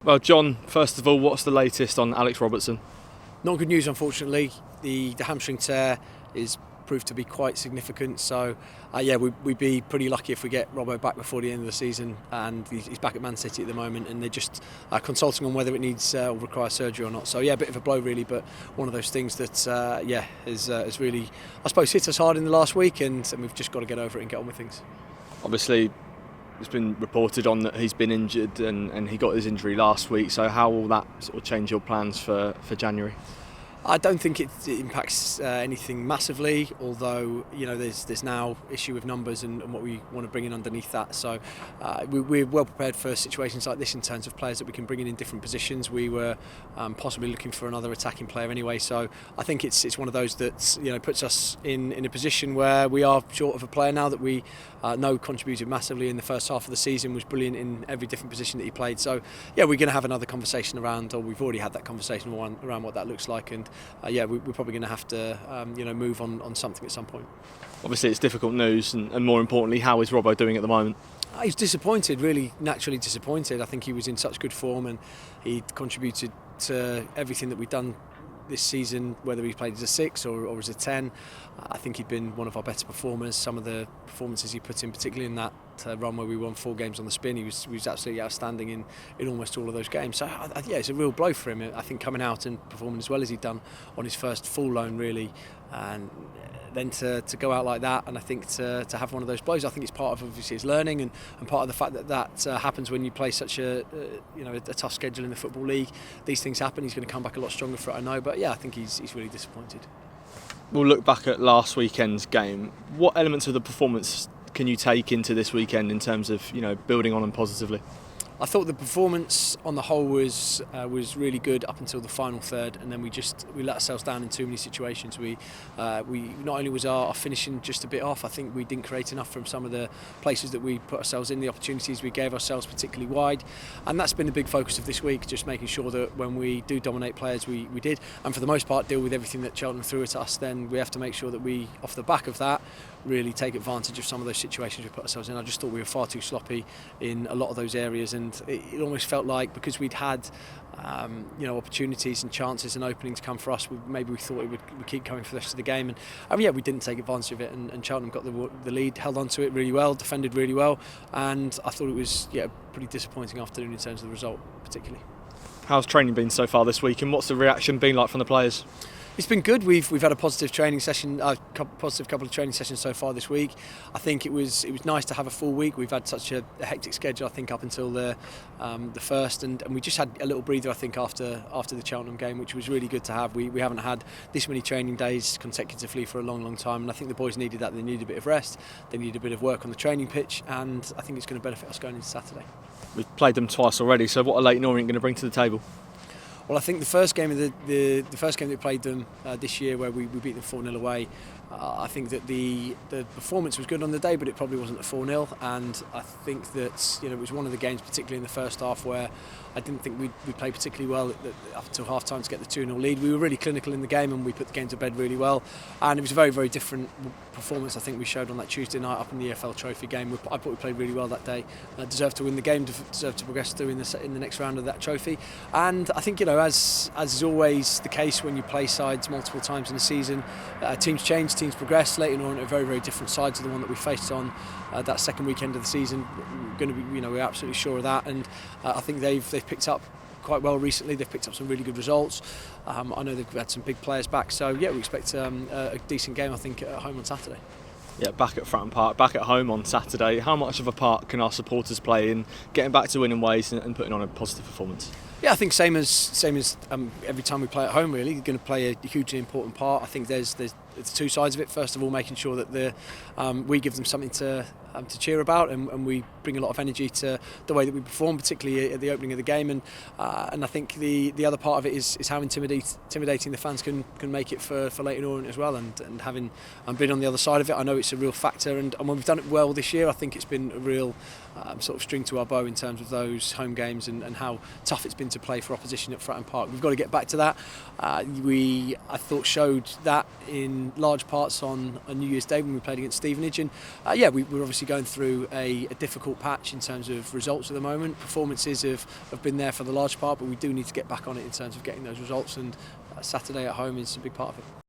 Well, John, first of all, what's the latest on Alex Robertson? Not good news, unfortunately. The hamstring tear is proved to be quite significant. So, we'd be pretty lucky if we get Robbo back before the end of the season. And he's back at Man City at the moment, and they're just consulting on whether it needs or requires surgery or not. So, a bit of a blow really, but one of those things that has really, I suppose, hit us hard in the last week, and we've just got to get over it and get on with things. Obviously, it's been reported on that he's been injured and he got his injury last week. So how will that sort of change your plans for January? I don't think it impacts anything massively, although there's now issue with numbers and what we want to bring in underneath that. So we're well prepared for situations like this in terms of players that we can bring in different positions. We were possibly looking for another attacking player anyway, so I think it's one of those that puts us in a position where we are short of a player now that we know contributed massively in the first half of the season, was brilliant in every different position that he played. So we're going to have another conversation around, or we've already had that conversation around what that looks like, and we're probably going to have to move on something at some point. Obviously it's difficult news, and more importantly, how is Robbo doing at the moment? He's disappointed, really naturally disappointed. I think he was in such good form and he'd contributed to everything that we've done this season, whether he played as a 6 or as a 10. I think he'd been one of our better performers. Some of the performances he put in, particularly in that run where we won 4 games on the spin, he was absolutely outstanding in almost all of those games. So it's a real blow for him. I think coming out and performing as well as he'd done on his first full loan, really, and then to go out like that, and I think to have one of those blows, I think it's part of obviously his learning and part of the fact that happens when you play such a tough schedule in the Football League. These things happen. He's going to come back a lot stronger for it, I know, but I think he's really disappointed. We'll look back at last weekend's game. What elements of the performance can you take into this weekend in terms of building on them positively? I thought the performance on the whole was really good up until the final third, and then we let ourselves down in too many situations. We not only was our finishing just a bit off, I think we didn't create enough from some of the places that we put ourselves in, the opportunities we gave ourselves, particularly wide, and that's been a big focus of this week, just making sure that when we do dominate players, we did, and for the most part deal with everything that Cheltenham threw at us. Then we have to make sure that we, off the back of that, really take advantage of some of those situations we put ourselves in. I just thought we were far too sloppy in a lot of those areas, and it almost felt like because we'd had opportunities and chances and openings come for us, maybe we thought it would keep coming for the rest of the game, and we didn't take advantage of it, and Cheltenham got the lead, held on to it really well, defended really well, and I thought it was a pretty disappointing afternoon in terms of the result particularly. How's training been so far this week, and what's the reaction been like from the players? It's been good. We've had a positive training session, positive couple of training sessions so far this week. I think it was nice to have a full week. We've had such a hectic schedule, I think, up until the first, and we just had a little breather, I think, after the Cheltenham game, which was really good to have. We haven't had this many training days consecutively for a long time, and I think the boys needed that. They needed a bit of rest, they needed a bit of work on the training pitch, and I think it's going to benefit us going into Saturday. We've played them twice already, so what are Leyton Orient going to bring to the table? Well, I think the first game the first game that we played them this year, where we beat them 4-0 away, I think that the performance was good on the day, but it probably wasn't a 4-0, and I think that it was one of the games, particularly in the first half, where I didn't think we played particularly well up until half time to get the 2-0 lead. We were really clinical in the game, and we put the game to bed really well, and it was a very, very different performance I think we showed on that Tuesday night up in the EFL Trophy game. I thought we played really well that day, deserved to win the game, deserved to progress through in the next round of that trophy, and I think as is always the case when you play sides multiple times in the season, teams change, teams progress. Leyton Orient are a very, very different side to the one that we faced on that second weekend of the season. We're absolutely sure of that, and I think they've picked up quite well recently. They've picked up some really good results. I know they've had some big players back, so we expect a decent game, I think, at home on Saturday. Yeah, back at Fratton Park, back at home on Saturday. How much of a part can our supporters play in getting back to winning ways and putting on a positive performance? Yeah, I think same as every time we play at home, really, you're going to play a hugely important part. I think there's two sides of it. First of all, making sure that we give them something to cheer about, and we bring a lot of energy to the way that we perform, particularly at the opening of the game. And I think the other part of it is how intimidating the fans can make it for Leyton Orient as well. And having been on the other side of it, I know it's a real factor. And when we've done it well this year, I think it's been a real sort of string to our bow in terms of those home games and how tough it's been to play for opposition at Fratton Park. We've got to get back to that. I thought showed that in large parts on New Year's Day when we played against Stevenage, and we were obviously obviously going through a difficult patch in terms of results at the moment. Performances have been there for the large part, but we do need to get back on it in terms of getting those results, and Saturday at home is a big part of it.